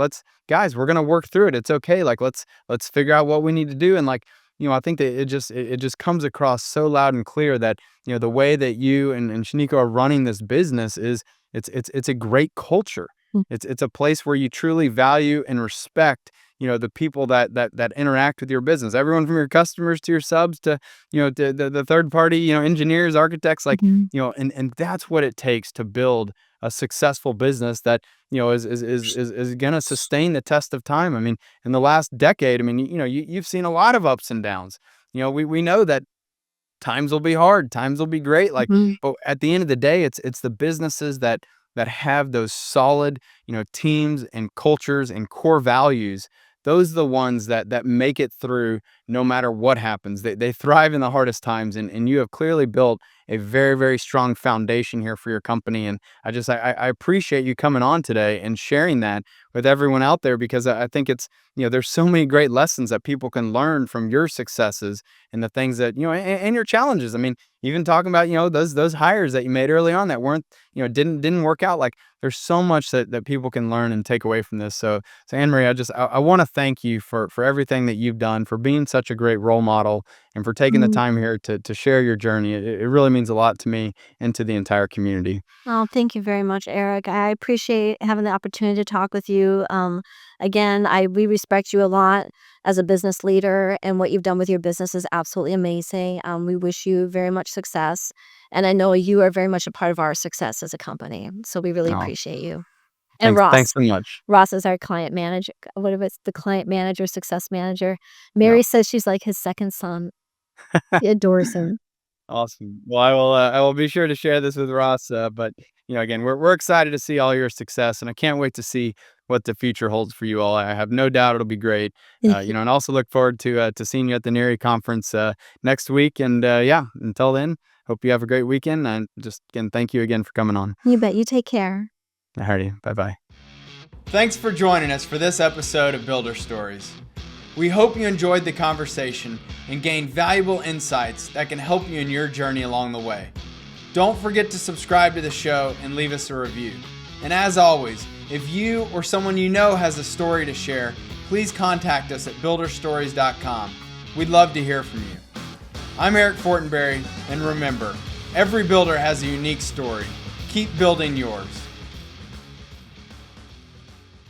guys, we're going to work through it. It's okay. Like, let's figure out what we need to do. And, like, I think that it just comes across so loud and clear that, the way that you and Shaniko are running this business is, it's a great culture.
Mm.
It's a place where you truly value and respect, the people that interact with your business. Everyone from your customers to your subs to, to the third party, engineers, architects, like,
Mhm.
and that's what it takes to build a successful business that, is going to sustain the test of time. I mean, in the last decade, I mean, you've seen a lot of ups and downs. We know that times will be hard, times will be great, like,
Mhm.
but at the end of the day, it's the businesses that have those solid, teams and cultures and core values. Those are the ones that make it through no matter what happens. They thrive in the hardest times, and you have clearly built a very, very strong foundation here for your company. And I appreciate you coming on today and sharing that with everyone out there, because I think it's, there's so many great lessons that people can learn from your successes and the things that, and your challenges. I mean, even talking about, those hires that you made early on that weren't, didn't work out. Like, there's so much that people can learn and take away from this. So Anne Marie, I want to thank you for everything that you've done, for being such a great role model, and for taking the
Mhm.
time here to share your journey. It really means a lot to me and to the entire community.
Oh, thank you very much, Eric. I appreciate having the opportunity to talk with you. Again, we respect you a lot as a business leader, and what you've done with your business is absolutely amazing. We wish you very much success, and I know you are very much a part of our success as a company. So we really
Oh,
appreciate you. And
thanks
Ross,
so much.
Ross is our client manager. What if it's the client manager, success manager?
Yeah.
Mary says she's like his second son. She adores him.
Awesome. Well, I will be sure to share this with Ross. But again, we're excited to see all your success, and I can't wait to see what the future holds for you all. I have no doubt it'll be great. And also look forward to seeing you at the NERI conference next week. And yeah, until then, hope you have a great weekend. And just again, thank you again for coming on.
You bet. You take care.
Alrighty, bye bye. Thanks for joining us for this episode of Builder Stories. We hope you enjoyed the conversation and gained valuable insights that can help you in your journey along the way. Don't forget to subscribe to the show and leave us a review. And as always, if you or someone you know has a story to share, please contact us at builderstories.com. We'd love to hear from you. I'm Eric Fortenberry, and remember, every builder has a unique story. Keep building yours.